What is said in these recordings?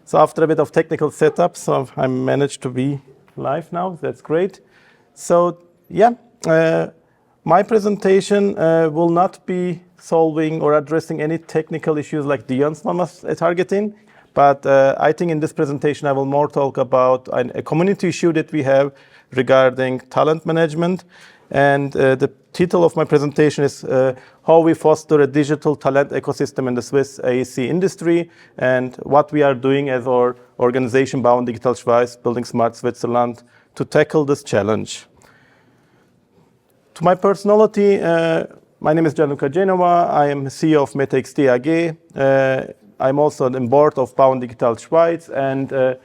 So after a bit of technical setup, so I managed to be live now. That's great. So yeah, my presentation will not be solving or addressing any technical issues like Dion's one was targeting. But I think in this presentation, I will more talk about a community issue that we have regarding talent management. And the title of my presentation is how we foster a digital talent ecosystem in the Swiss AEC industry and what we are doing as our organization Bauen Digital Schweiz, Building Smart Switzerland, to tackle this challenge. To my personality, my name is Gianluca Genova. I am CEO of metaXD AG. I'm also on board of Bauen Digital Schweiz, and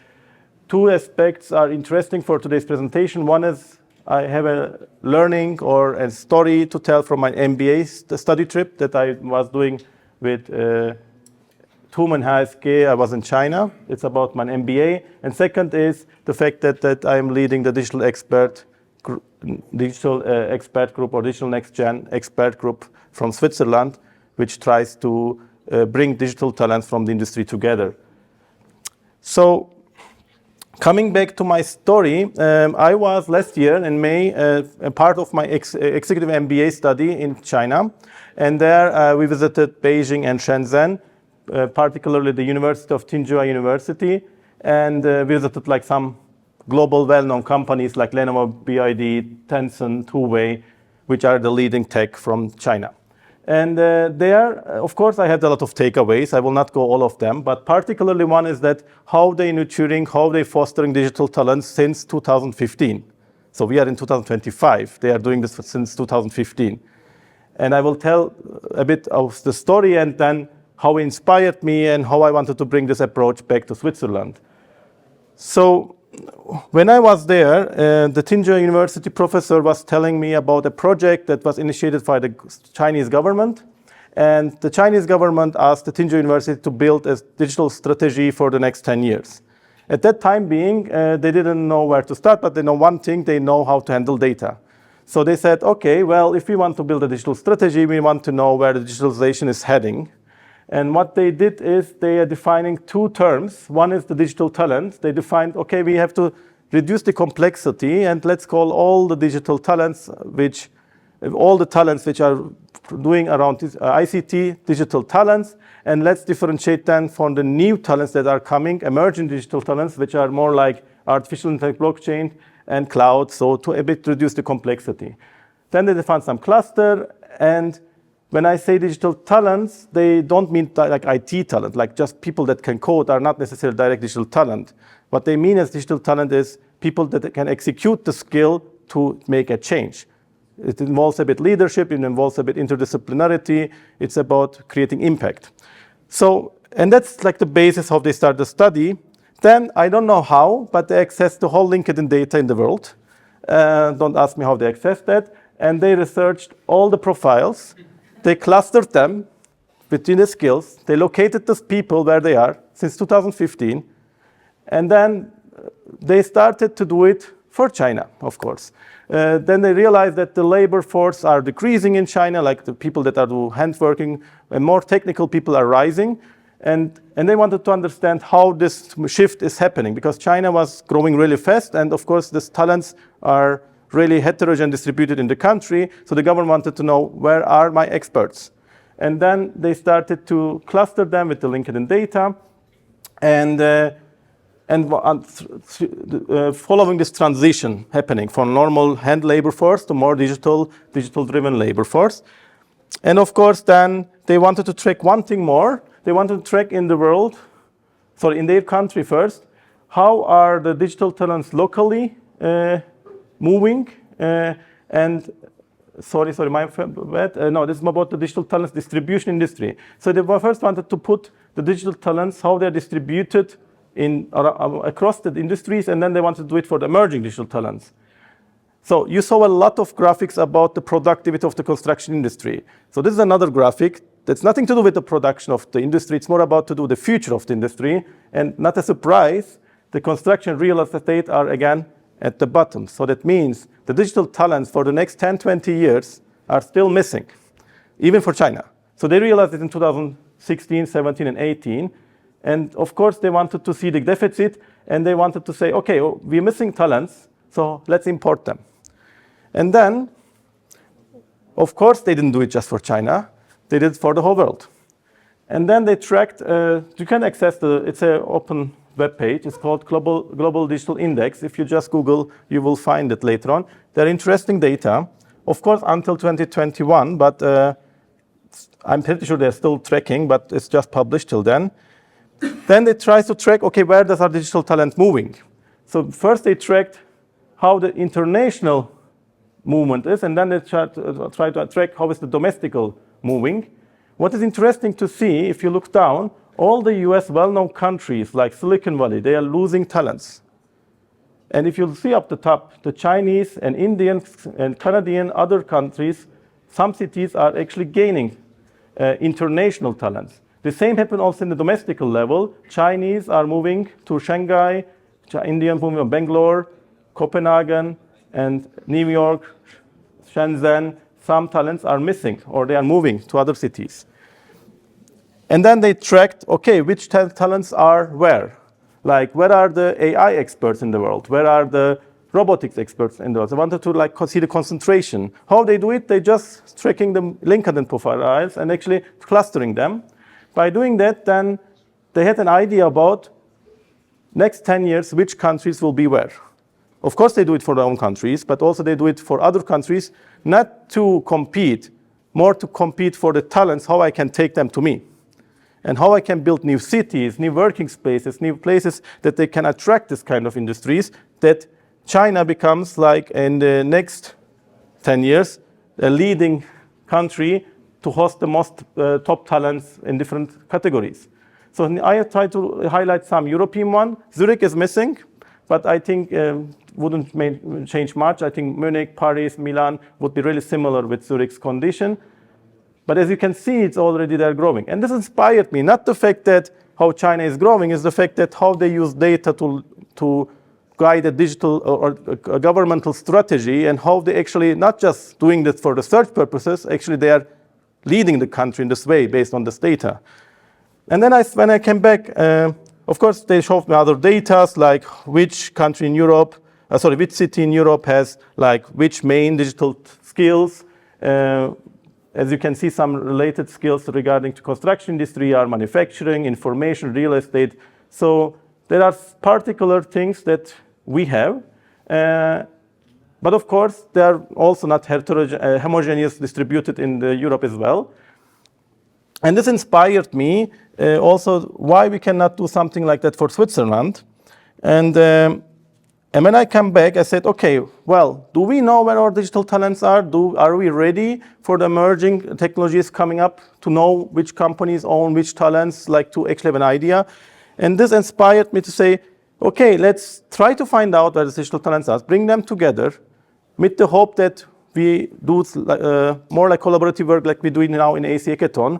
two aspects are interesting for today's presentation. One is I have a learning or a story to tell from my MBA study trip that I was doing with Thun HSG. I was in China. It's about my MBA. And second is the fact that I'm leading the digital expert group or digital next gen expert group from Switzerland, which tries to bring digital talents from the industry together. So coming back to my story, I was last year in May a part of my executive MBA study in China. And there we visited Beijing and Shenzhen, particularly the University of Tsinghua University, and visited like some global well-known companies like Lenovo, BYD, Tencent, Huawei, which are the leading tech from China. And there, of course, I had a lot of takeaways. I will not go all of them, but particularly one is that how they nurturing, how they fostering digital talents since 2015. So we are in 2025. They are doing this since 2015. And I will tell a bit of the story and then how it inspired me and how I wanted to bring this approach back to Switzerland. So when I was there, the Tsinghua University professor was telling me about a project that was initiated by the Chinese government. And the Chinese government asked the Tsinghua University to build a digital strategy for the next 10 years. At that time being, they didn't know where to start, but they know one thing, they know how to handle data. So they said, okay, well, if we want to build a digital strategy, we want to know where the digitalization is heading. And what they did is they are defining two terms. One is the digital talent. They defined, okay, we have to reduce the complexity and let's call all the digital talents, all the talents which are doing around ICT, digital talents, and let's differentiate them from the new talents that are coming, emerging digital talents, which are more like artificial intelligence, blockchain, and cloud, so to a bit reduce the complexity. Then they defined some cluster, and when I say digital talents, they don't mean like IT talent, like just people that can code are not necessarily direct digital talent. What they mean as digital talent is people that can execute the skill to make a change. It involves a bit leadership, it involves a bit interdisciplinarity, it's about creating impact. So, and that's like the basis of they start the study. Then, I don't know how, but they access the whole LinkedIn data in the world. Don't ask me how they access that. And they researched all the profiles. They clustered them between the skills. They located those people where they are since 2015. And then they started to do it for China, of course. Then they realized that the labor force are decreasing in China, like the people that are doing handworking, and more technical people are rising. And they wanted to understand how this shift is happening, because China was growing really fast. And of course, these talents are really heterogeneous distributed in the country. So the government wanted to know, where are my experts? And then they started to cluster them with the LinkedIn data. And following this transition happening from normal hand labor force to more digital-driven labor force. And of course, then they wanted to track one thing more. They wanted to track in the world, in their country first, how are the digital talents locally moving, my bad. No, this is about the digital talents distribution industry. So they first wanted to put the digital talents, how they're distributed across the industries, and then they wanted to do it for the emerging digital talents. So you saw a lot of graphics about the productivity of the construction industry. So this is another graphic that's nothing to do with the production of the industry. It's more about to do the future of the industry. And not a surprise, the construction real estate are again at the bottom. So that means the digital talents for the next 10, 20 years are still missing, even for China. So they realized that in 2016, 17, and 18, And of course, they wanted to see the deficit, and they wanted to say, okay, we're missing talents, so let's import them. And then, of course, they didn't do it just for China. They did it for the whole world. And then they tracked, you can access it's an open web page. It's called Global Digital Index. If you just Google, you will find it later on. They're interesting data, of course, until 2021, but I'm pretty sure they're still tracking, but it's just published till then. Then they try to track, okay, where does our digital talent moving? So first they tracked how the international movement is, and then they try to track how is the domestical moving. What is interesting to see, if you look down, all the US well-known countries like Silicon Valley, they are losing talents. And if you see up the top, the Chinese and Indian and Canadian, other countries, some cities are actually gaining international talents. The same happened also in the domestical level. Chinese are moving to Shanghai, Indians moving to Bangalore, Copenhagen, and New York, Shenzhen. Some talents are missing, or they are moving to other cities. And then they tracked, okay, which talents are where? Like, where are the AI experts in the world? Where are the robotics experts in the world? They wanted to see the concentration. How they do it? They just tracking the LinkedIn profiles and actually clustering them. By doing that, then they had an idea about next 10 years, which countries will be where. Of course, they do it for their own countries, but also they do it for other countries, not to compete, more to compete for the talents, how I can take them to me, and how I can build new cities, new working spaces, new places that they can attract this kind of industries, that China becomes, like in the next 10 years, a leading country to host the most top talents in different categories. So I try to highlight some European one. Zurich is missing, but I think wouldn't change much. I think Munich, Paris, Milan would be really similar with Zurich's condition. But as you can see, it's already there growing. And this inspired me, not the fact that how China is growing, is the fact that how they use data to guide a digital or a governmental strategy, and how they actually not just doing this for research purposes, actually they are leading the country in this way based on this data. And then when I came back, of course, they showed me other data, like which country in Europe, which city in Europe has like which main digital skills. As you can see, some related skills regarding to construction industry are manufacturing, information, real estate. So there are particular things that we have. But of course, they are also not homogeneous distributed in Europe as well. And this inspired me also why we cannot do something like that for Switzerland. And when I come back, I said, okay, well, do we know where our digital talents are? Are we ready for the emerging technologies coming up to know which companies own which talents, like to actually have an idea? And this inspired me to say, okay, let's try to find out where the digital talents are, bring them together, with the hope that we do more like collaborative work like we do now in AEC Hackathon,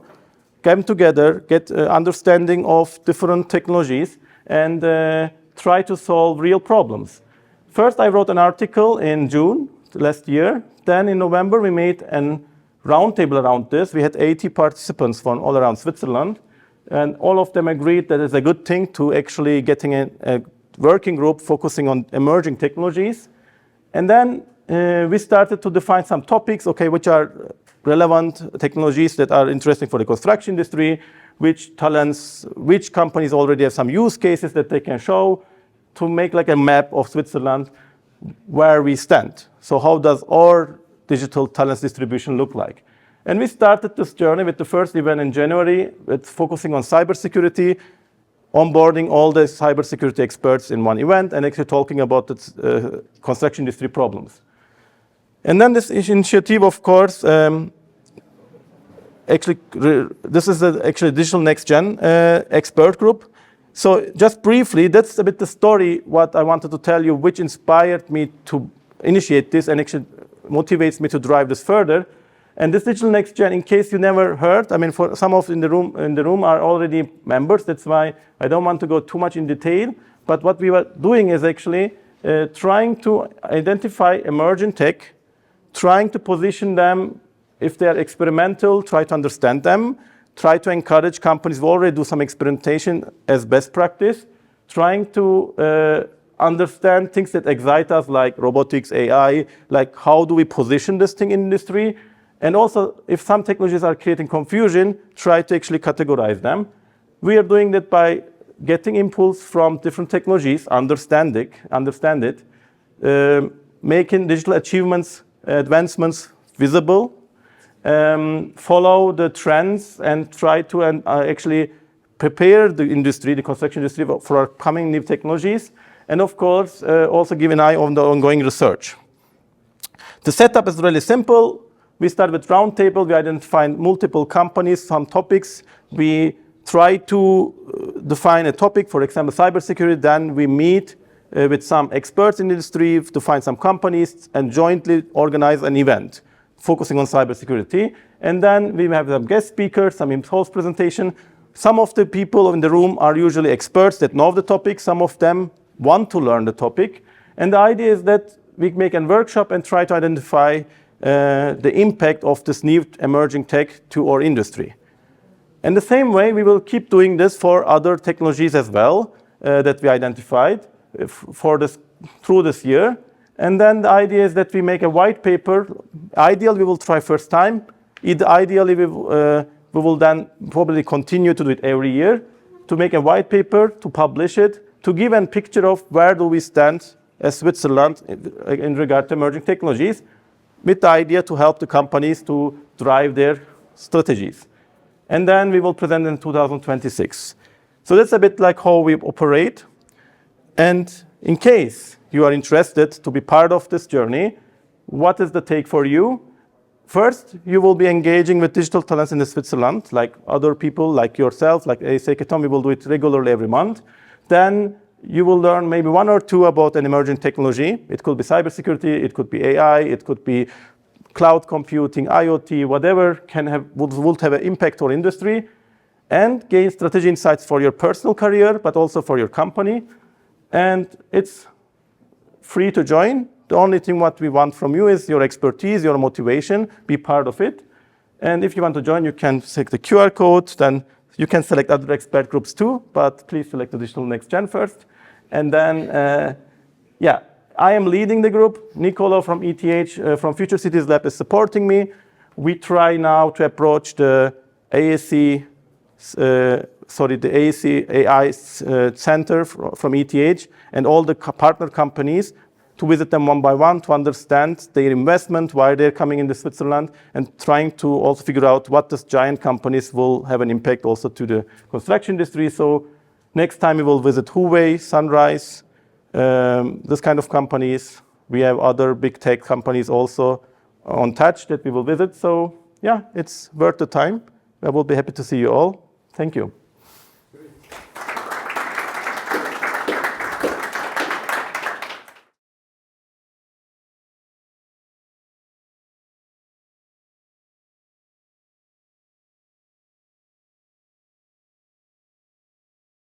get them together, get understanding of different technologies, and try to solve real problems. First, I wrote an article in June last year. Then in November, we made a roundtable around this. We had 80 participants from all around Switzerland, and all of them agreed that it's a good thing to actually getting a working group focusing on emerging technologies. And then we started to define some topics, okay, which are relevant technologies that are interesting for the construction industry, which talents, which companies already have some use cases that they can show, to make like a map of Switzerland where we stand. So how does our digital talents distribution look like? And we started this journey with the first event in January, with focusing on cybersecurity, onboarding all the cybersecurity experts in one event, and actually talking about the construction industry problems. And then this initiative, of course, this is actually Digital Next Gen expert group. So just briefly, that's a bit the story, what I wanted to tell you, which inspired me to initiate this and actually motivates me to drive this further. And this Digital Next Gen, in case you never heard, I mean, for some of in the room are already members. That's why I don't want to go too much in detail. But what we were doing is actually trying to identify emerging tech, trying to position them, if they're experimental, try to understand them, try to encourage companies who already do some experimentation as best practice, trying to understand things that excite us, like robotics, AI, like how do we position this thing in industry, and also if some technologies are creating confusion, try to actually categorize them. We are doing that by getting impulse from different technologies, understand it, making digital achievements, advancements visible, follow the trends, and try to actually prepare the industry, the construction industry, for upcoming new technologies, and of course, also give an eye on the ongoing research. The setup is really simple. We start with roundtable. We identify multiple companies, some topics. We try to define a topic, for example, cybersecurity. Then we meet with some experts in the industry to find some companies and jointly organize an event focusing on cybersecurity. And then we have some guest speakers, some host presentation. Some of the people in the room are usually experts that know the topic. Some of them want to learn the topic. And the idea is that we make a workshop and try to identify the impact of this new emerging tech to our industry. In the same way, we will keep doing this for other technologies as well that we identified through this year. And then the idea is that we make a white paper. Ideally, we will try first time. Ideally, we will then probably continue to do it every year, to make a white paper, to publish it, to give a picture of where do we stand as Switzerland in regard to emerging technologies, with the idea to help the companies to drive their strategies. And then we will present in 2026. So that's a bit like how we operate. And in case you are interested to be part of this journey, what is the take for you? First, you will be engaging with digital talents in Switzerland, like other people, like yourself, like AEC Hackathon. We will do it regularly every month. Then you will learn maybe one or two about an emerging technology. It could be cybersecurity, it could be AI, it could be cloud computing, IoT, whatever would have an impact on industry, and gain strategy insights for your personal career, but also for your company. And it's free to join. The only thing what we want from you is your expertise, your motivation, be part of it. And if you want to join, you can take the QR code, then you can select other expert groups too, but please select the Digital Next Gen first. And then, I am leading the group. Nicolo from ETH, from Future Cities Lab is supporting me. We try now to approach the AEC AI Center from ETH and all the partner companies to visit them one by one to understand their investment, why they're coming into Switzerland, and trying to also figure out what these giant companies will have an impact also to the construction industry. So next time we will visit Huawei, Sunrise, this kind of companies. We have other big tech companies also on touch that we will visit. So yeah, it's worth the time. I will be happy to see you all. Thank you.